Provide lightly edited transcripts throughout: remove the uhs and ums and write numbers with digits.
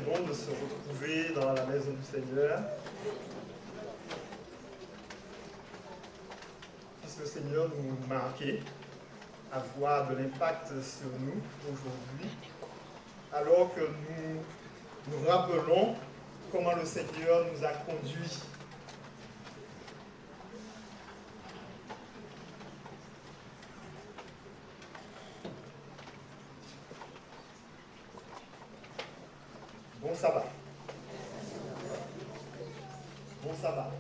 bon de se retrouver dans la maison du Seigneur. Puisque le Seigneur nous marquait à avoir de l'impact sur nous aujourd'hui, alors que nous rappelons comment le Seigneur nous a conduits. Bon sabbat. Bon sabbat.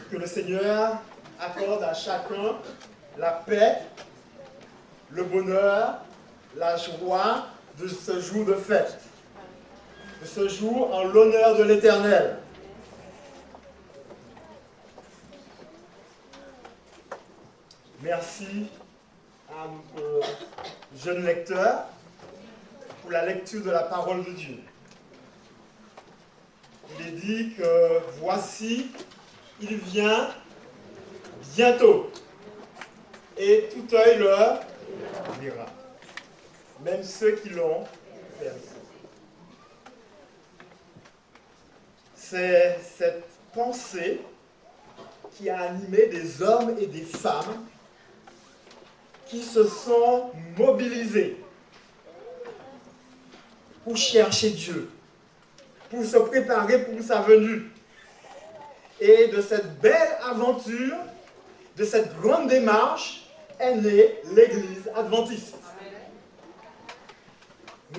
Que le Seigneur accorde à chacun la paix, le bonheur, la joie de ce jour de fête, de ce jour en l'honneur de l'Éternel. Merci à nos jeunes lecteurs pour la lecture de la parole de Dieu. Il est dit que voici, il vient bientôt, et tout œil le verra, même ceux qui l'ont perdu. C'est cette pensée qui a animé des hommes et des femmes qui se sont mobilisés pour chercher Dieu, pour se préparer pour sa venue. Et de cette belle aventure, de cette grande démarche, est née l'Église adventiste.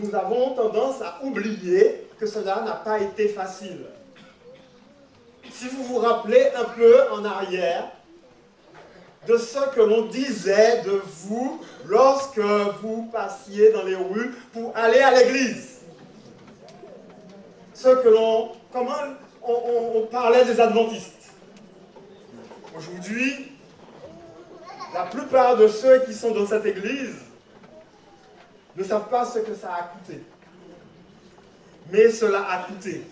Nous avons tendance à oublier que cela n'a pas été facile. Si vous vous rappelez un peu en arrière de ce que l'on disait de vous lorsque vous passiez dans les rues pour aller à l'église. Comment on parlait des adventistes. Aujourd'hui, la plupart de ceux qui sont dans cette église ne savent pas ce que ça a coûté. Mais cela a coûté.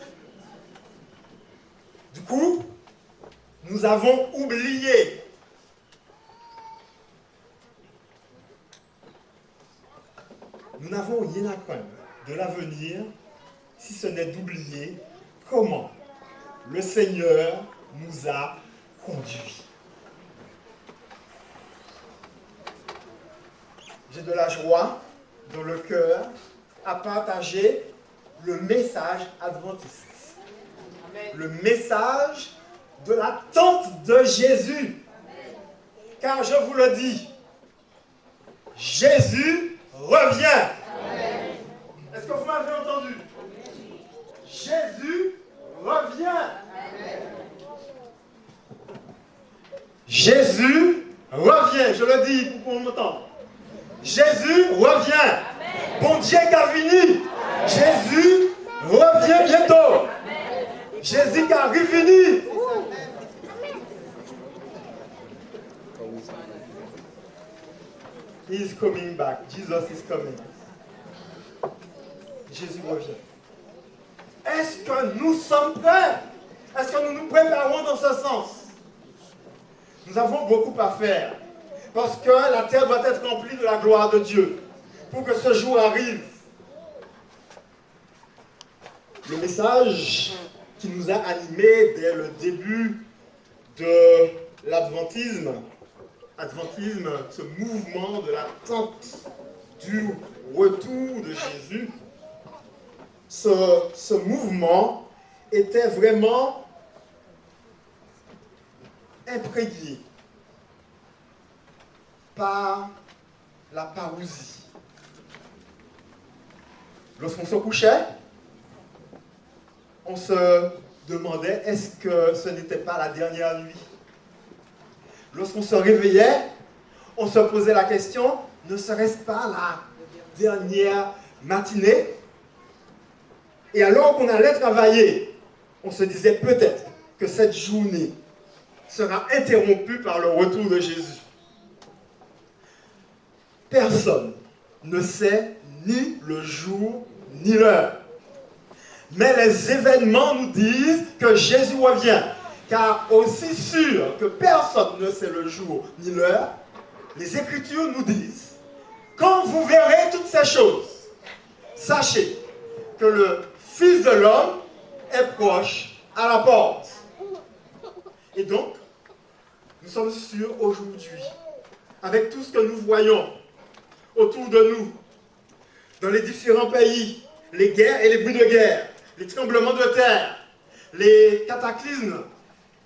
Du coup, nous avons oublié. Nous n'avons rien à craindre de l'avenir si ce n'est d'oublier comment le Seigneur nous a conduits. J'ai de la joie dans le cœur à partager le message adventiste. Le message de l'attente de Jésus. Car je vous le dis, Jésus revient. Est-ce que vous m'avez entendu? Jésus revient. Jésus revient. Je le dis pour qu'on m'entende. Jésus revient. Bon Dieu qui a fini. Jésus revient bientôt. Jésus qui arrive fini. He is coming back. Jesus is coming. Jésus revient. Est-ce que nous sommes prêts? Est-ce que nous nous préparons dans ce sens? Nous avons beaucoup à faire. Parce que la terre doit être remplie de la gloire de Dieu. Pour que ce jour arrive. Le message qui nous a animés dès le début de l'adventisme, ce mouvement de l'attente du retour de Jésus, ce mouvement était vraiment imprégné par la parousie. Lorsqu'on se couchait, on se demandait est-ce que ce n'était pas la dernière nuit. Lorsqu'on se réveillait, on se posait la question, ne serait-ce pas la dernière matinée? Et alors qu'on allait travailler, on se disait peut-être que cette journée sera interrompue par le retour de Jésus. Personne ne sait ni le jour ni l'heure. Mais les événements nous disent que Jésus revient. Car aussi sûr que personne ne sait le jour ni l'heure, les Écritures nous disent, quand vous verrez toutes ces choses, sachez que le Fils de l'homme est proche à la porte. Et donc, nous sommes sûrs aujourd'hui, avec tout ce que nous voyons autour de nous, dans les différents pays, les guerres et les bruits de guerre, les tremblements de terre, les cataclysmes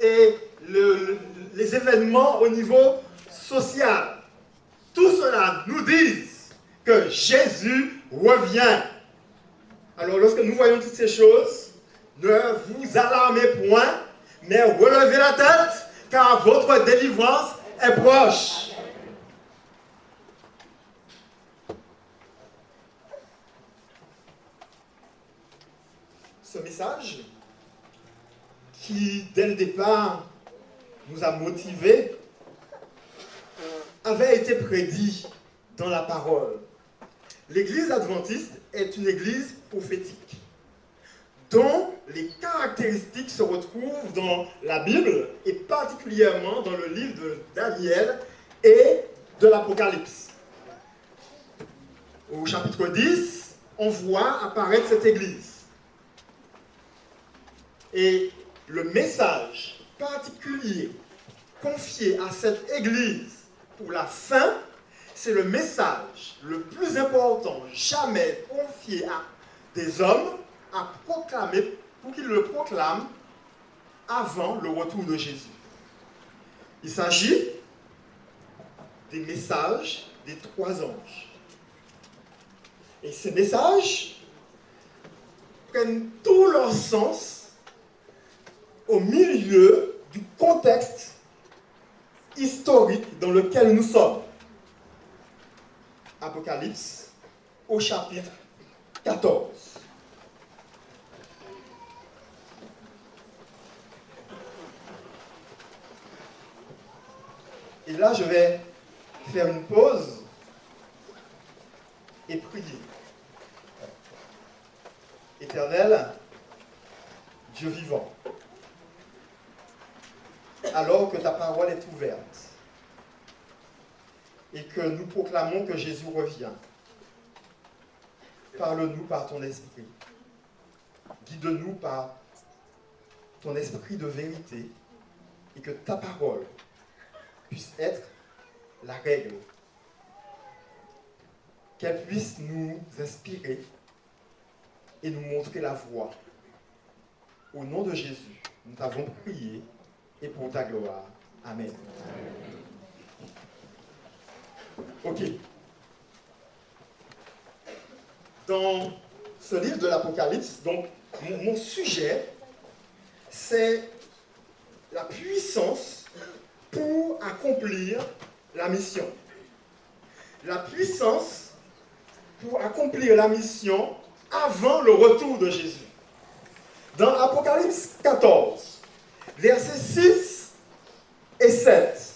et les événements au niveau social, tout cela nous dit que Jésus revient. Alors lorsque nous voyons toutes ces choses, ne vous alarmez point, mais relevez la tête, car votre délivrance est proche. Ce message, qui dès le départ nous a motivés, avait été prédit dans la parole. L'Église adventiste est une église prophétique, dont les caractéristiques se retrouvent dans la Bible et particulièrement dans le livre de Daniel et de l'Apocalypse. Au chapitre 10, on voit apparaître cette église. Et le message particulier confié à cette église pour la fin, c'est le message le plus important jamais confié à des hommes à proclamer, pour qu'ils le proclament avant le retour de Jésus. Il s'agit des messages des 3 anges. Et ces messages prennent tout leur sens au milieu du contexte historique dans lequel nous sommes. Apocalypse au chapitre 14. Et là, je vais faire une pause et prier. Éternel, Dieu vivant, alors que ta parole est ouverte et que nous proclamons que Jésus revient, parle-nous par ton esprit. Guide-nous par ton esprit de vérité et que ta parole puisse être la règle. Qu'elle puisse nous inspirer et nous montrer la voie. Au nom de Jésus, nous t'avons prié et pour ta gloire. Amen. Ok. Dans ce livre de l'Apocalypse, donc, mon sujet, c'est la puissance pour accomplir la mission. La puissance pour accomplir la mission avant le retour de Jésus. Dans Apocalypse 14, versets 6 et 7,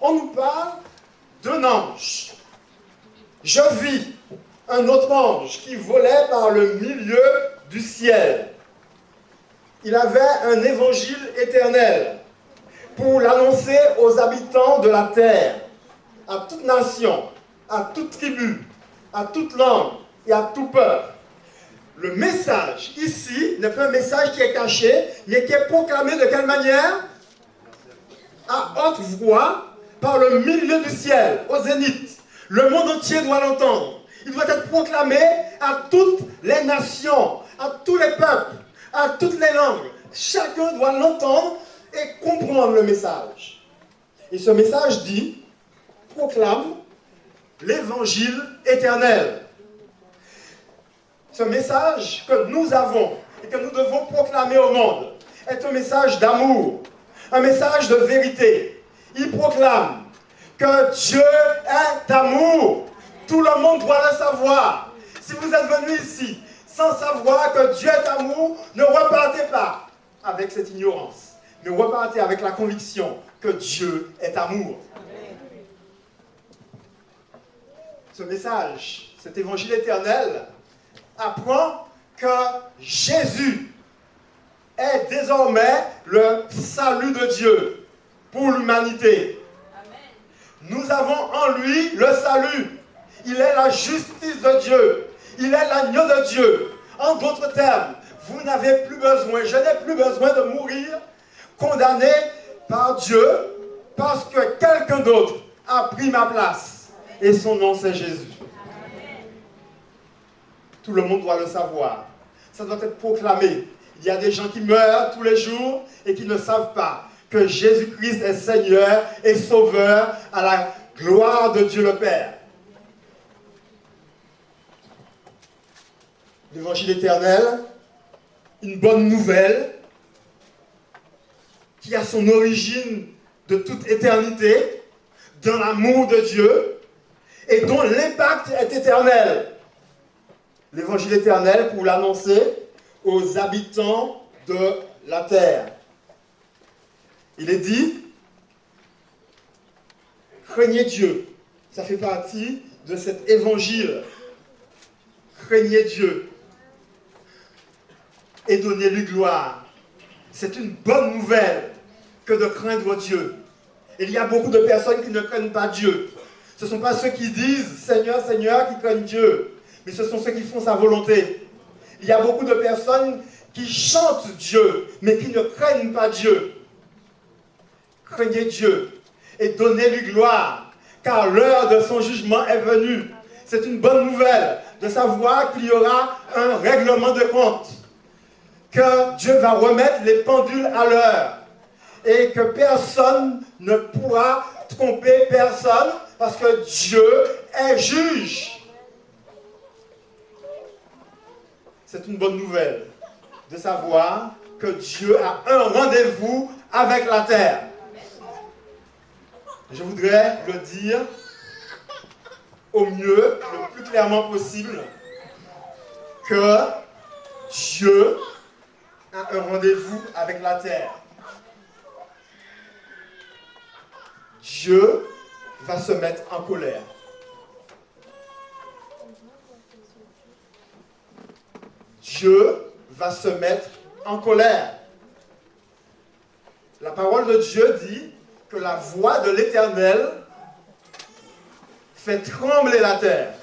on nous parle d'un ange. Je vis un autre ange qui volait par le milieu du ciel. Il avait un évangile éternel pour l'annoncer aux habitants de la terre, à toute nation, à toute tribu, à toute langue et à tout peuple. Le message ici n'est pas un message qui est caché, mais qui est proclamé de quelle manière? À haute voix, par le milieu du ciel, au zénith. Le monde entier doit l'entendre. Il doit être proclamé à toutes les nations, à tous les peuples, à toutes les langues. Chacun doit l'entendre et comprendre le message. Et ce message dit, proclame l'évangile éternel. Ce message que nous avons et que nous devons proclamer au monde est un message d'amour, un message de vérité. Il proclame que Dieu est amour. Tout le monde doit le savoir. Si vous êtes venu ici sans savoir que Dieu est amour, ne repartez pas avec cette ignorance, mais repartez avec la conviction que Dieu est amour. Ce message, cet évangile éternel, apprend que Jésus est désormais le salut de Dieu pour l'humanité. Nous avons en lui le salut. Il est la justice de Dieu. Il est l'agneau de Dieu. En d'autres termes, vous n'avez plus besoin, je n'ai plus besoin de mourir condamné par Dieu parce que quelqu'un d'autre a pris ma place. Et son nom, c'est Jésus. Tout le monde doit le savoir. Ça doit être proclamé. Il y a des gens qui meurent tous les jours et qui ne savent pas que Jésus-Christ est Seigneur et Sauveur à la gloire de Dieu le Père. L'évangile éternel, une bonne nouvelle qui a son origine de toute éternité, dans l'amour de Dieu et dont l'impact est éternel. L'évangile éternel pour l'annoncer aux habitants de la terre. Il est dit, craignez Dieu. Ça fait partie de cet évangile. Craignez Dieu et donnez-lui gloire. C'est une bonne nouvelle que de craindre Dieu. Il y a beaucoup de personnes qui ne craignent pas Dieu. Ce ne sont pas ceux qui disent Seigneur, Seigneur qui craignent Dieu, mais ce sont ceux qui font sa volonté. Il y a beaucoup de personnes qui chantent Dieu, mais qui ne craignent pas Dieu. Craignez Dieu et donnez-lui gloire, car l'heure de son jugement est venue. C'est une bonne nouvelle de savoir qu'il y aura un règlement de compte, que Dieu va remettre les pendules à l'heure et que personne ne pourra tromper personne parce que Dieu est juge. C'est une bonne nouvelle de savoir que Dieu a un rendez-vous avec la terre. Je voudrais le dire au mieux, le plus clairement possible, que Dieu a un rendez-vous avec la terre. Dieu va se mettre en colère. Dieu va se mettre en colère. La parole de Dieu dit que la voix de l'Éternel fait trembler la terre.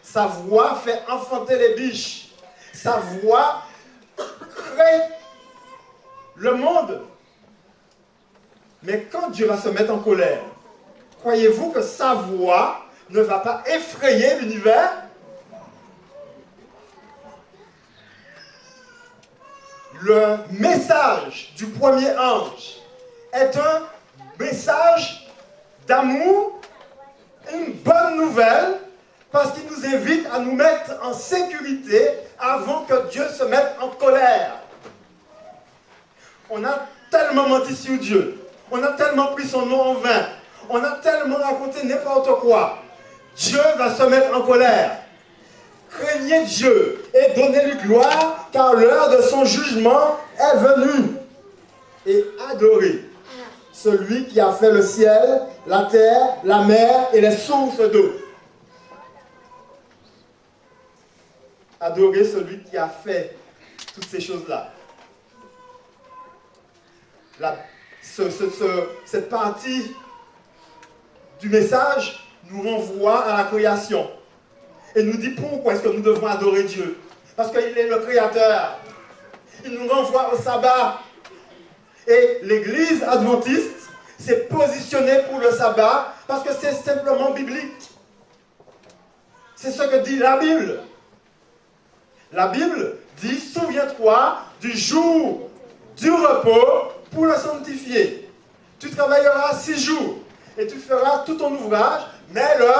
Sa voix fait enfanter les biches. Sa voix crée le monde. Mais quand Dieu va se mettre en colère, croyez-vous que sa voix ne va pas effrayer l'univers? Le message du premier ange est un message d'amour, une bonne nouvelle, parce qu'il nous invite à nous mettre en sécurité avant que Dieu se mette en colère. On a tellement menti sur Dieu, on a tellement pris son nom en vain, on a tellement raconté n'importe quoi. Dieu va se mettre en colère. Craignez Dieu et donnez-lui gloire, car l'heure de son jugement est venue. Et adorez celui qui a fait le ciel, la terre, la mer et les sources d'eau. Adorez celui qui a fait toutes ces choses-là. Cette partie du message nous renvoie à la création. Et nous dit pourquoi est-ce que nous devons adorer Dieu. Parce qu'il est le Créateur. Il nous renvoie au sabbat. Et l'Église adventiste s'est positionnée pour le sabbat parce que c'est simplement biblique. C'est ce que dit la Bible. La Bible dit, souviens-toi du jour du repos pour le sanctifier. Tu travailleras 6 jours et tu feras tout ton ouvrage, mais le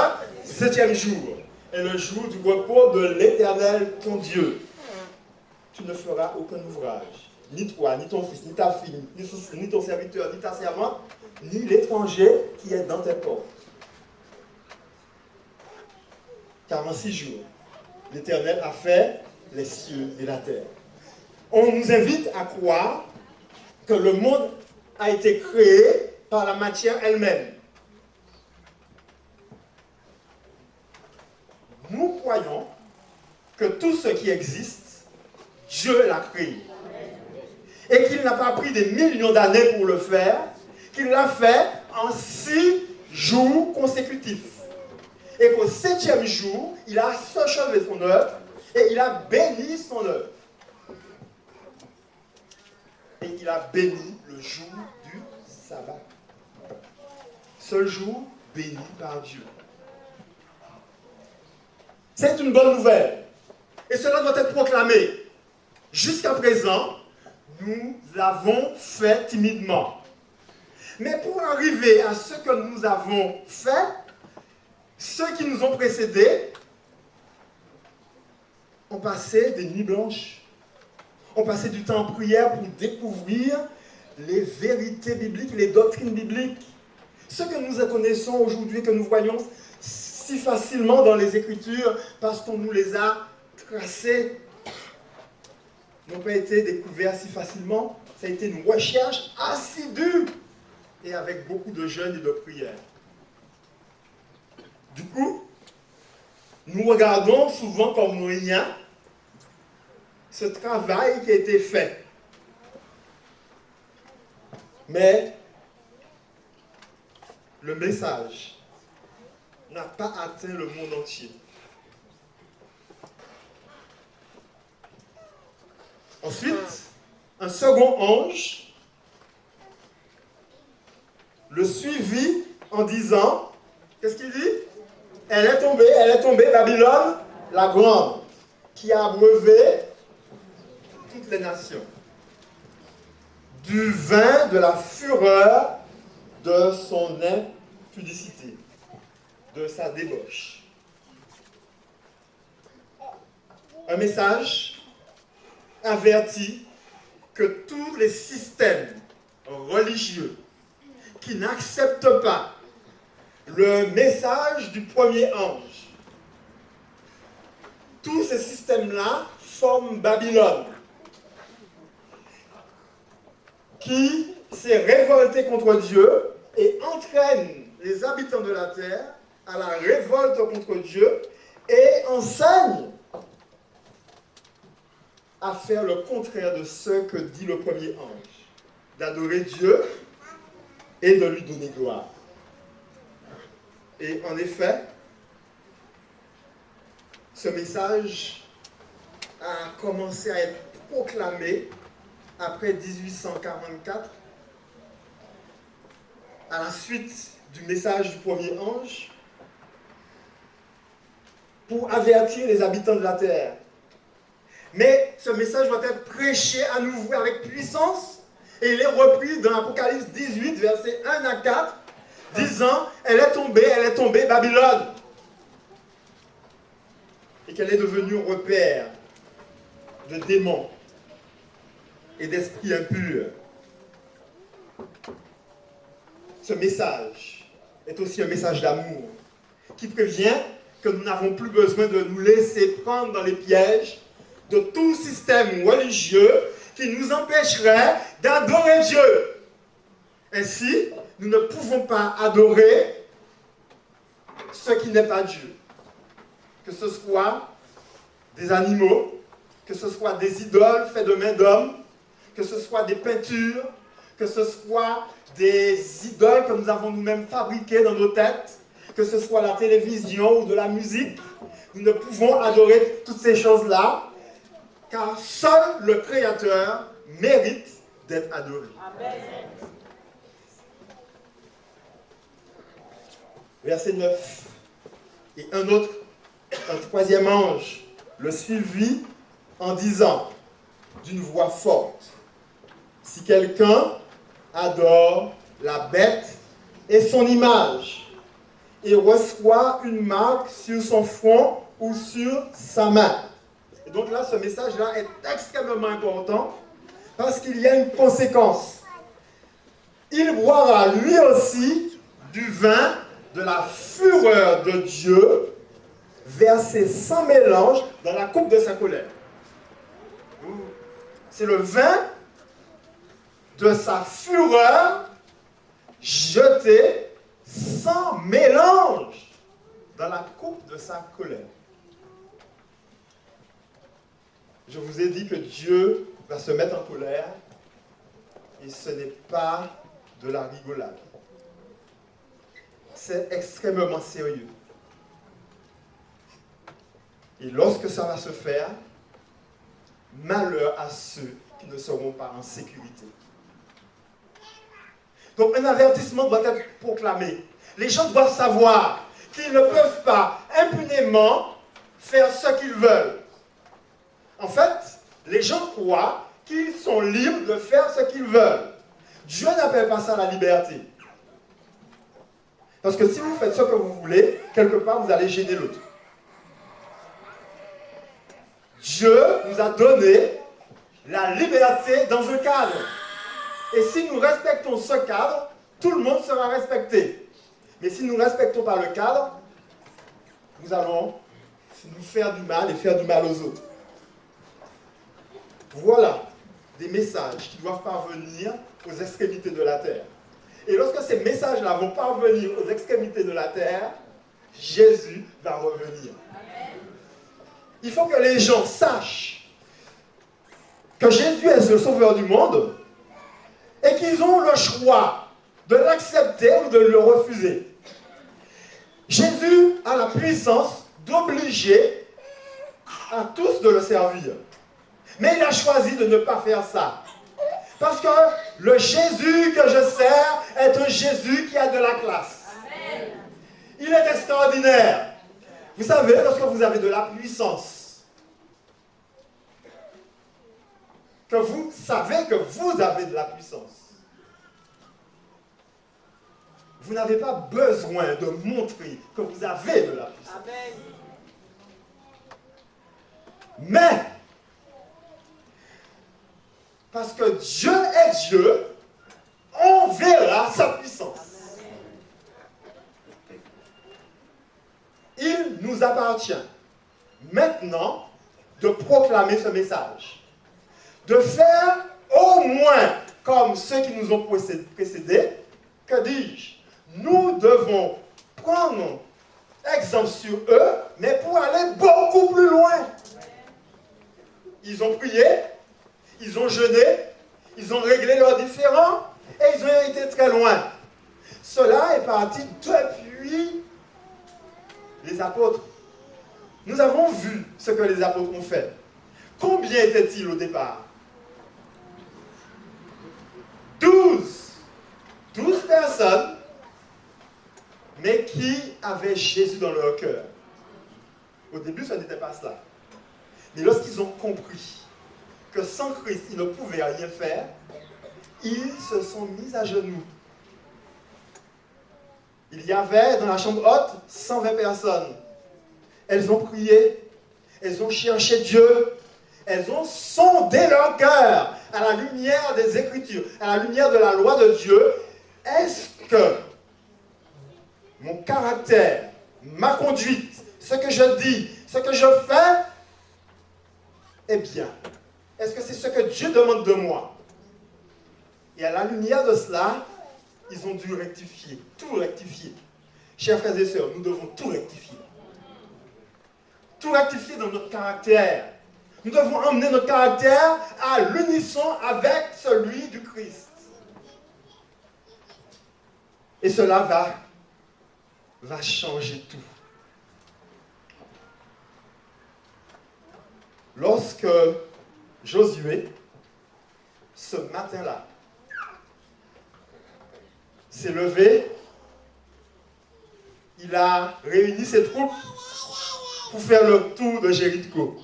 7e jour est le jour du repos de l'Éternel, ton Dieu. Tu ne feras aucun ouvrage. Ni toi, ni ton fils, ni ta fille, ni ton serviteur, ni ta servante, ni l'étranger qui est dans tes portes. Car en 6 jours, l'Éternel a fait les cieux et la terre. On nous invite à croire que le monde a été créé par la matière elle-même. Nous croyons que tout ce qui existe, Dieu l'a créé. Et qu'il n'a pas pris des millions d'années pour le faire, qu'il l'a fait en 6 jours consécutifs. Et qu'au 7e jour, il a achevé son œuvre Et il a béni son œuvre. Et il a béni le jour du sabbat. Ce jour béni par Dieu. C'est une bonne nouvelle. Et cela doit être proclamé. Jusqu'à présent, nous l'avons fait timidement. Mais pour arriver à ce que nous avons fait, ceux qui nous ont précédés ont passé des nuits blanches. Ont passé du temps en prière pour découvrir les vérités bibliques, les doctrines bibliques. Ce que nous connaissons aujourd'hui, que nous voyons si facilement dans les Écritures, parce qu'on nous les a tracés, n'ont pas été découverts si facilement. Ça a été une recherche assidue et avec beaucoup de jeûnes et de prières. Du coup, nous regardons souvent comme rien ce travail qui a été fait. Mais le message n'a pas atteint le monde entier. Ensuite, un second ange le suivit en disant, qu'est-ce qu'il dit? Elle est tombée, Babylone, la grande, qui a abreuvé toutes les nations du vin de la fureur de son impudicité, de sa débauche. Un message avertit que tous les systèmes religieux qui n'acceptent pas le message du premier ange, tous ces systèmes-là forment Babylone, qui s'est révolté contre Dieu et entraîne les habitants de la terre à la révolte contre Dieu et enseigne à faire le contraire de ce que dit le premier ange, d'adorer Dieu et de lui donner gloire. Et en effet, ce message a commencé à être proclamé après 1844, à la suite du message du premier ange, pour avertir les habitants de la terre. Mais ce message doit être prêché à nouveau avec puissance, et il est repris dans Apocalypse 18, versets 1 à 4, disant, elle est tombée, Babylone, et qu'elle est devenue repère de démons et d'esprits impurs. Ce message est aussi un message d'amour qui prévient que nous n'avons plus besoin de nous laisser prendre dans les pièges de tout système religieux qui nous empêcherait d'adorer Dieu. Ainsi, nous ne pouvons pas adorer ce qui n'est pas Dieu. Que ce soit des animaux, que ce soit des idoles faites de main d'homme, que ce soit des peintures, que ce soit des idoles que nous avons nous-mêmes fabriquées dans nos têtes, que ce soit la télévision ou de la musique. Nous ne pouvons adorer toutes ces choses-là, car seul le Créateur mérite d'être adoré. Amen. Verset 9. Et un troisième ange, le suivit en disant d'une voix forte, si quelqu'un adore la bête et son image, et reçoit une marque sur son front ou sur sa main. Et donc là, ce message-là est extrêmement important parce qu'il y a une conséquence. Il boira lui aussi du vin de la fureur de Dieu, versé sans mélange dans la coupe de sa colère. C'est le vin de sa fureur jeté sans mélange dans la coupe de sa colère. Je vous ai dit que Dieu va se mettre en colère et ce n'est pas de la rigolade. C'est extrêmement sérieux. Et lorsque ça va se faire, malheur à ceux qui ne seront pas en sécurité. Donc un avertissement doit être proclamé. Les gens doivent savoir qu'ils ne peuvent pas impunément faire ce qu'ils veulent. En fait, les gens croient qu'ils sont libres de faire ce qu'ils veulent. Dieu n'appelle pas ça la liberté. Parce que si vous faites ce que vous voulez, quelque part, vous allez gêner l'autre. Dieu nous a donné la liberté dans un cadre. Et si nous respectons ce cadre, tout le monde sera respecté. Mais si nous ne respectons pas le cadre, nous allons nous faire du mal et faire du mal aux autres. Voilà des messages qui doivent parvenir aux extrémités de la terre. Et lorsque ces messages-là vont parvenir aux extrémités de la terre, Jésus va revenir. Il faut que les gens sachent que Jésus est le sauveur du monde et qu'ils ont le choix de l'accepter ou de le refuser. Jésus a la puissance d'obliger à tous de le servir. Mais il a choisi de ne pas faire ça. Parce que le Jésus que je sers est un Jésus qui a de la classe. Amen. Il est extraordinaire. Vous savez, lorsque vous avez de la puissance, que vous savez que vous avez de la puissance, vous n'avez pas besoin de montrer que vous avez de la puissance. Amen. Mais, parce que Dieu est Dieu, on verra sa puissance. Il nous appartient maintenant de proclamer ce message, de faire au moins comme ceux qui nous ont précédés. Que dis-je? Nous devons prendre exemple sur eux, mais pour aller beaucoup plus loin. Ils ont prié, ils ont jeûné, ils ont réglé leurs différends et ils ont été très loin. Cela est parti depuis les apôtres. Nous avons vu ce que les apôtres ont fait. Combien étaient-ils au départ? 12 personnes, mais qui avaient Jésus dans leur cœur. Au début, ce n'était pas cela. Mais lorsqu'ils ont compris que sans Christ, ils ne pouvaient rien faire, ils se sont mis à genoux. Il y avait dans la chambre haute 120 personnes. Elles ont prié, elles ont cherché Dieu, elles ont sondé leur cœur à la lumière des Écritures, à la lumière de la loi de Dieu. Est-ce que mon caractère, ma conduite, ce que je dis, ce que je fais, est bien? Est-ce que c'est ce que Dieu demande de moi? Et à la lumière de cela, ils ont dû rectifier, tout rectifier. Chers frères et sœurs, nous devons tout rectifier. Tout rectifier dans notre caractère. Nous devons emmener notre caractère à l'unisson avec celui du Christ. Et cela va changer tout. Lorsque Josué, ce matin-là, s'est levé, il a réuni ses troupes pour faire le tour de Jéricho.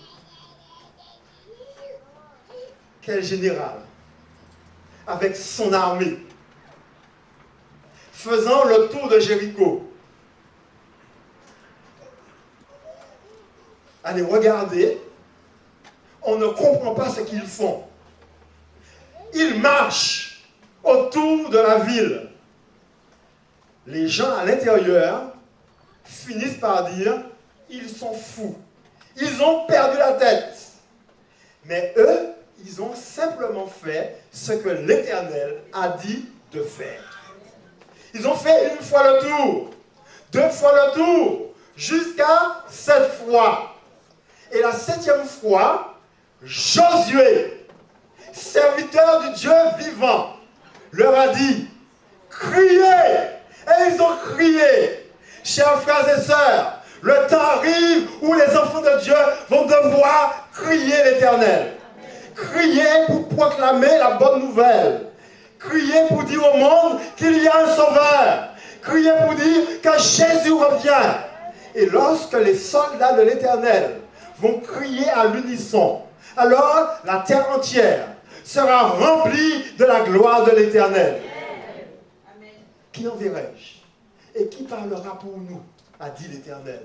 Quel général, avec son armée, faisant le tour de Jéricho. Allez, regardez, on ne comprend pas ce qu'ils font. Ils marchent autour de la ville. Les gens à l'intérieur finissent par dire, ils sont fous. Ils ont perdu la tête. Mais eux, ils ont simplement fait ce que l'Éternel a dit de faire. Ils ont fait une fois le tour, 2 fois le tour, jusqu'à 7 fois. Et la 7e fois, Josué, serviteur du Dieu vivant, leur a dit, criez! Et ils ont crié. Chers frères et sœurs, Le temps arrive où les enfants de Dieu vont devoir crier l'Éternel. Crier pour proclamer la bonne nouvelle. Crier pour dire au monde qu'il y a un sauveur. Crier pour dire que Jésus revient. Et lorsque les soldats de l'Éternel vont crier à l'unisson, alors la terre entière sera remplie de la gloire de l'Éternel. Qui enverrai-je? Et qui parlera pour nous? A dit l'Éternel.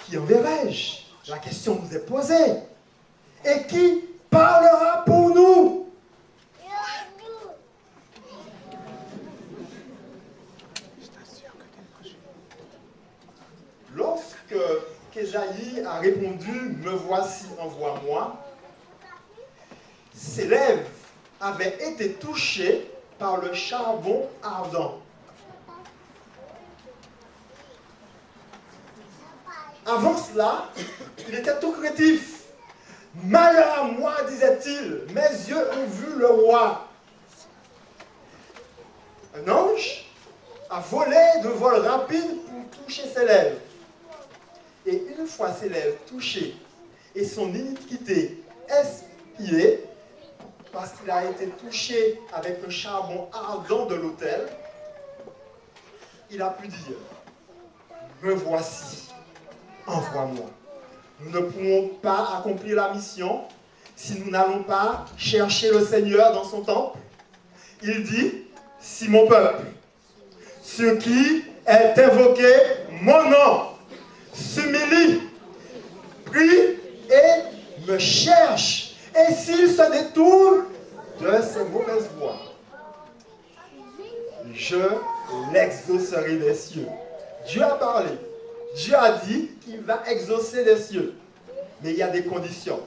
Qui enverrai-je? La question nous est posée. Et qui parlera pour nous? Lorsque qu'Ésaïe a répondu « Me voici, envoie-moi », ses lèvres avaient été touchées par le charbon ardent. Avant cela, il était tout craintif. « Malheur à moi, disait-il, mes yeux ont vu le roi. » Un ange a volé de vol rapide pour toucher ses lèvres. Et une fois ses lèvres touchées et son iniquité expiée, parce qu'il a été touché avec le charbon ardent de l'autel, il a pu dire « Me voici, envoie-moi ». Nous ne pourrons pas accomplir la mission si nous n'allons pas chercher le Seigneur dans son temple. Il dit « Si mon peuple, sur qui est invoqué mon nom, s'humilie, prie et me cherche, et s'il se détourne de ses mauvaises voies, je l'exaucerai des cieux. » Dieu a parlé. Dieu a dit qu'il va exaucer les cieux. Mais il y a des conditions.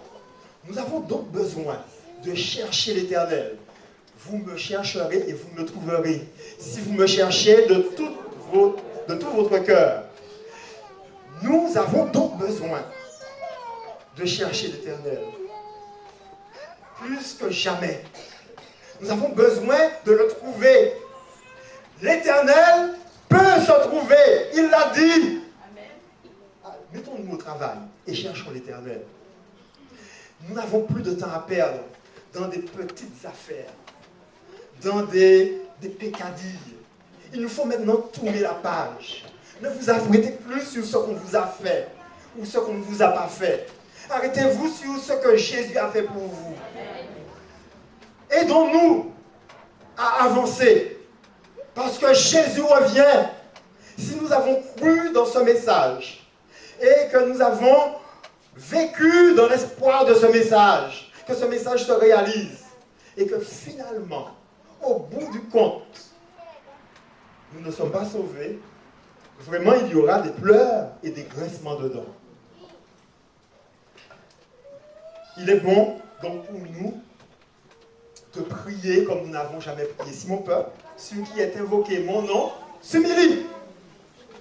Nous avons donc besoin de chercher l'Éternel. Vous me chercherez et vous me trouverez. Si vous me cherchez de tout votre cœur. Nous avons donc besoin de chercher l'Éternel. Plus que jamais. Nous avons besoin de le trouver. L'Éternel peut se trouver. Il l'a dit. Mettons-nous au travail et cherchons l'Éternel. Nous n'avons plus de temps à perdre dans des petites affaires, dans des peccadilles. Il nous faut maintenant tourner la page. Ne vous arrêtez plus sur ce qu'on vous a fait ou ce qu'on ne vous a pas fait. Arrêtez-vous sur ce que Jésus a fait pour vous. Aidons-nous à avancer. Parce que Jésus revient. Si nous avons cru dans ce message et que nous avons vécu dans l'espoir de ce message, que ce message se réalise et que finalement, au bout du compte, nous ne sommes pas sauvés, vraiment il y aura des pleurs et des grincements de dents. Il est bon donc pour nous de prier comme nous n'avons jamais prié. Si mon peuple, celui qui est invoqué mon nom, s'humilie,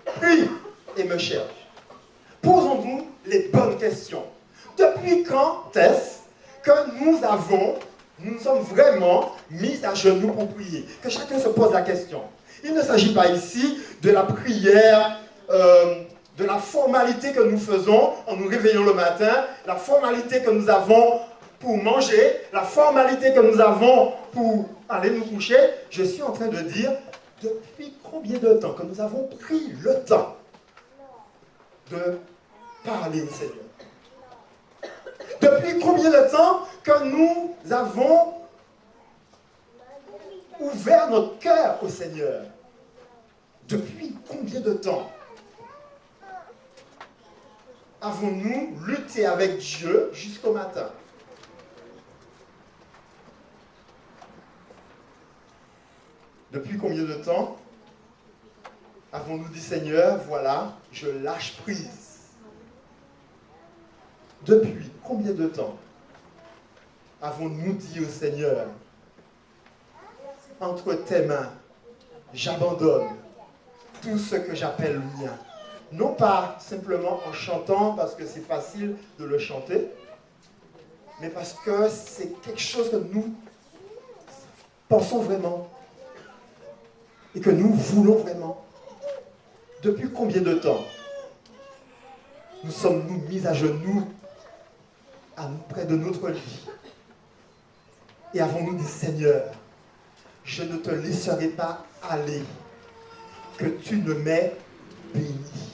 prie et me cherche. Posons-nous les bonnes questions. Depuis quand est-ce que nous sommes vraiment mis à genoux pour prier? Que chacun se pose la question. Il ne s'agit pas ici de la prière, de la formalité que nous faisons en nous réveillant le matin, la formalité que nous avons pour manger, la formalité que nous avons pour aller nous coucher. Je suis en train de dire, depuis combien de temps que nous avons pris le temps de parler au Seigneur? Depuis combien de temps que nous avons ouvert notre cœur au Seigneur? Depuis combien de temps avons-nous lutté avec Dieu jusqu'au matin? Depuis combien de temps avons-nous dit, Seigneur, voilà, je lâche prise? Depuis combien de temps avons-nous dit au Seigneur, entre tes mains, j'abandonne tout ce que j'appelle mien? Non pas simplement en chantant parce que c'est facile de le chanter, mais parce que c'est quelque chose que nous pensons vraiment et que nous voulons vraiment. Depuis combien de temps nous sommes-nous mis à genoux près de notre lit et avons-nous dit, Seigneur, je ne te laisserai pas aller, que tu ne m'aies béni.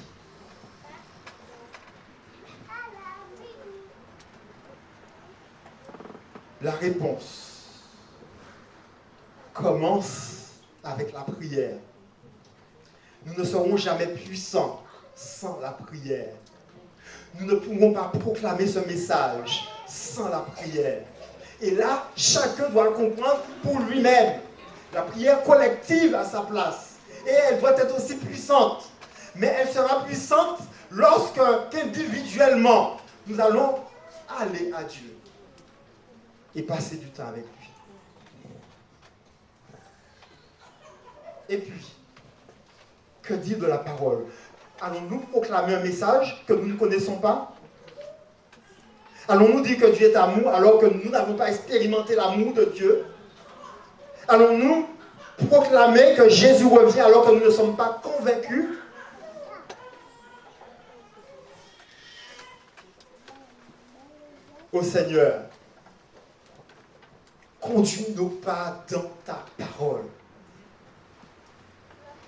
La réponse commence avec la prière. Nous ne serons jamais puissants sans la prière. Nous ne pourrons pas proclamer ce message sans la prière. Et là, chacun doit le comprendre pour lui-même. La prière collective a sa place. Et elle doit être aussi puissante. Mais elle sera puissante lorsque, qu'individuellement, nous allons aller à Dieu et passer du temps avec lui. Et puis, que dire de la parole? Allons-nous proclamer un message que nous ne connaissons pas? Allons-nous dire que Dieu est amour alors que nous n'avons pas expérimenté l'amour de Dieu? Allons-nous proclamer que Jésus revient alors que nous ne sommes pas convaincus? Ô Seigneur, conduis nos pas dans ta parole.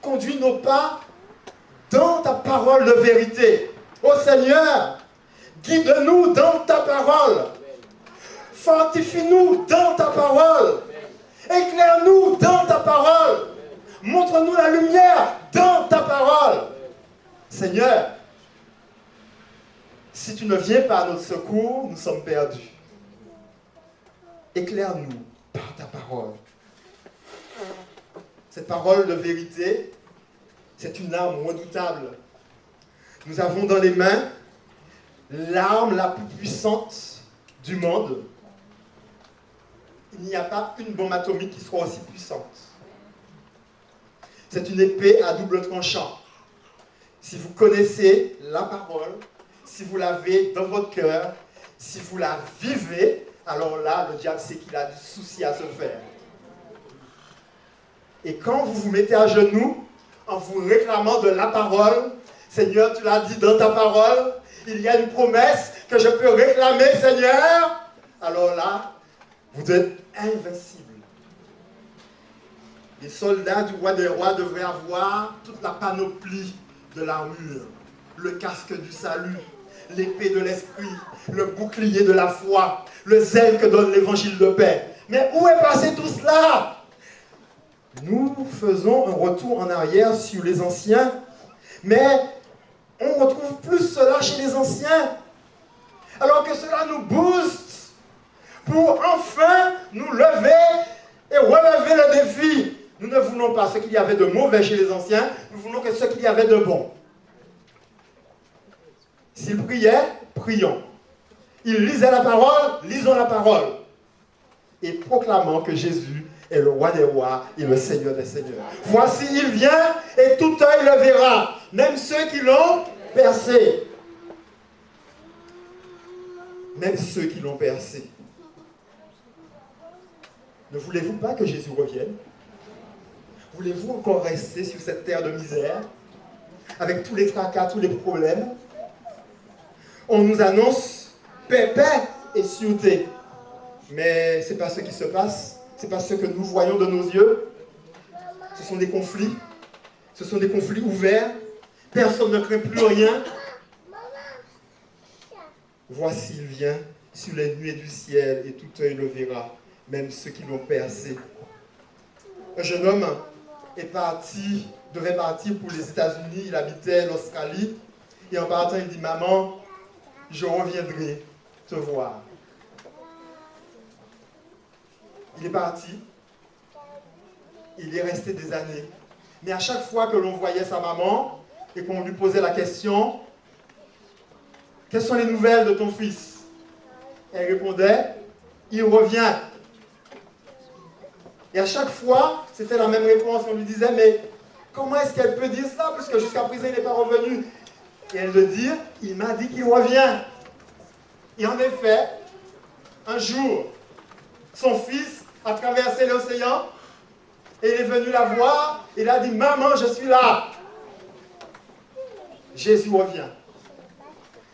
Conduis nos pas dans ta parole de vérité. Ô Seigneur, guide-nous dans ta parole. Fortifie-nous dans ta parole. Éclaire-nous dans ta parole. Montre-nous la lumière dans ta parole. Seigneur, si tu ne viens pas à notre secours, nous sommes perdus. Éclaire-nous par ta parole. Cette parole de vérité, c'est une arme redoutable. Nous avons dans les mains l'arme la plus puissante du monde. Il n'y a pas une bombe atomique qui soit aussi puissante. C'est une épée à double tranchant. Si vous connaissez la parole, si vous l'avez dans votre cœur, si vous la vivez, alors là, le diable sait qu'il a du souci à se faire. Et quand vous vous mettez à genoux, en vous réclamant de la parole, Seigneur, tu l'as dit dans ta parole, il y a une promesse que je peux réclamer, Seigneur. Alors là, vous êtes invincible. Les soldats du roi des rois devraient avoir toute la panoplie de l'armure, le casque du salut, l'épée de l'esprit, le bouclier de la foi, le zèle que donne l'évangile de paix. Mais où est passé tout cela? Nous faisons un retour en arrière sur les anciens, mais on ne retrouve plus cela chez les anciens. Alors que cela nous booste pour enfin nous lever et relever le défi. Nous ne voulons pas ce qu'il y avait de mauvais chez les anciens, nous voulons que ce qu'il y avait de bon. S'ils priaient, prions. Ils lisaient la parole, lisons la parole. Et proclamons que Jésus est le roi des rois et le Seigneur des seigneurs. Voici, il vient et tout œil le verra, même ceux qui l'ont percé. Même ceux qui l'ont percé. Ne voulez-vous pas que Jésus revienne? Voulez-vous encore rester sur cette terre de misère, avec tous les fracas, tous les problèmes? On nous annonce paix, paix et sûreté. Mais ce n'est pas ce qui se passe. Ce n'est pas ce que nous voyons de nos yeux. Ce sont des conflits. Ce sont des conflits ouverts. Personne ne craint plus rien. Voici, il vient sur les nuées du ciel et tout œil le verra, même ceux qui l'ont percé. Un jeune homme devait partir pour les États-Unis. Il habitait l'Australie. Et en partant, il dit, maman, je reviendrai te voir. Il est parti. Il est resté des années. Mais à chaque fois que l'on voyait sa maman et qu'on lui posait la question, quelles sont les nouvelles de ton fils? Elle répondait, il revient. Et à chaque fois, c'était la même réponse. On lui disait, mais comment est-ce qu'elle peut dire ça? Puisque jusqu'à présent, il n'est pas revenu. Et elle le dit, il m'a dit qu'il revient. Et en effet, un jour, son fils a traversé l'océan et il est venu la voir. Il a dit, maman, je suis là. Jésus revient.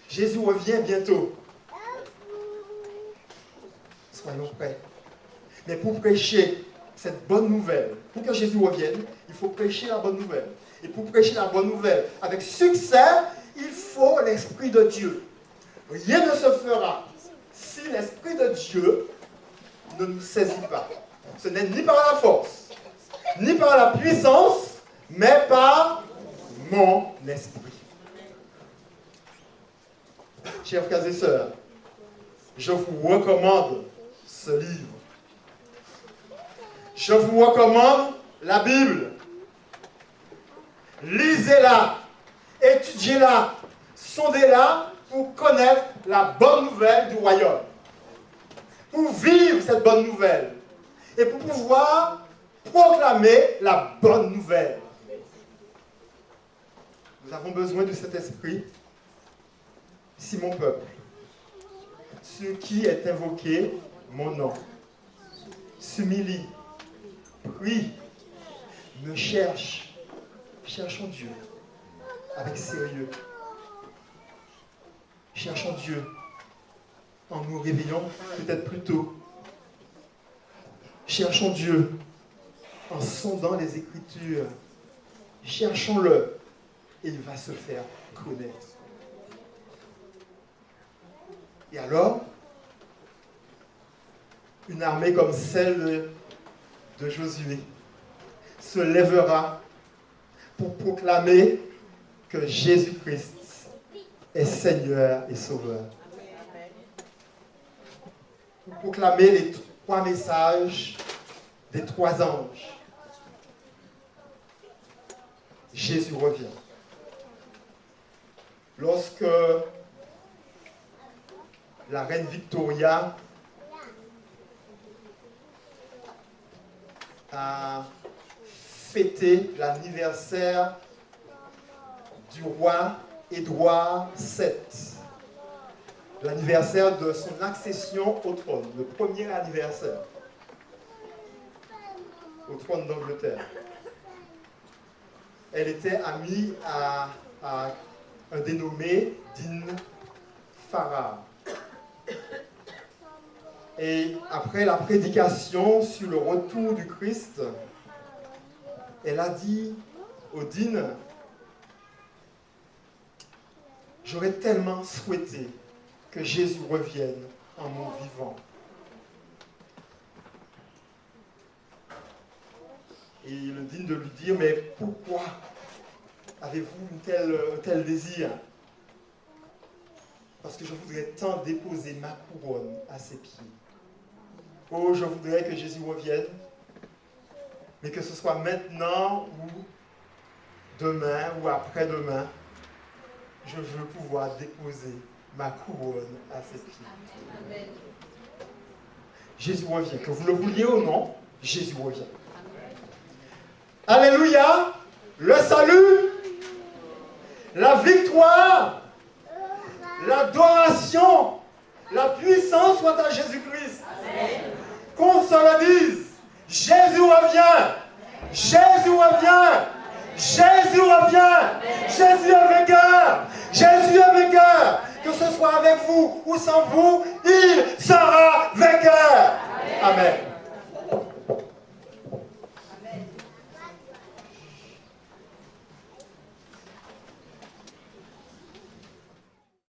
Jésus revient bientôt. Soyons prêts. Mais pour prêcher cette bonne nouvelle, pour que Jésus revienne, il faut prêcher la bonne nouvelle. Et pour prêcher la bonne nouvelle avec succès, il faut l'Esprit de Dieu. Rien ne se fera si l'Esprit de Dieu ne nous saisit pas. Ce n'est ni par la force, ni par la puissance, mais par mon esprit. Chers frères et sœurs, je vous recommande ce livre. Je vous recommande la Bible. Lisez-la, étudiez-la, sondez-la pour connaître la bonne nouvelle du royaume. Pour vivre cette bonne nouvelle et pour pouvoir proclamer la bonne nouvelle. Nous avons besoin de cet esprit si mon peuple, sur qui est invoqué mon nom, s'humilie, prie, me cherche, cherchons Dieu avec sérieux. Cherchons Dieu en nous réveillant peut-être plus tôt. Cherchons Dieu en sondant les Écritures. Cherchons-le et il va se faire connaître. Et alors, une armée comme celle de Josué se lèvera pour proclamer que Jésus-Christ est Seigneur et Sauveur. Pour proclamer les 3 messages des 3 anges. Jésus revient. Lorsque la reine Victoria a fêté l'anniversaire du roi Édouard VII, l'anniversaire de son accession au trône, le premier anniversaire au trône d'Angleterre. Elle était amie à un dénommé Din Farrar. Et après la prédication sur le retour du Christ, elle a dit au Din, j'aurais tellement souhaité que Jésus revienne en mon vivant. Et le Din de lui dire, mais pourquoi avez-vous un tel désir? Parce que je voudrais tant déposer ma couronne à ses pieds. Oh, je voudrais que Jésus revienne, mais que ce soit maintenant ou demain ou après-demain, je veux pouvoir déposer ma couronne à ses pieds. Amen. Jésus revient. Que vous le vouliez ou non, Jésus revient. Amen. Alléluia. Le salut, la victoire, l'adoration, la puissance soit à Jésus-Christ. Qu'on se le dise, Jésus revient. Jésus revient. Jésus revient. Jésus est vainqueur. Jésus est vainqueur. Que ce soit avec vous ou sans vous, il sera vainqueur. Amen.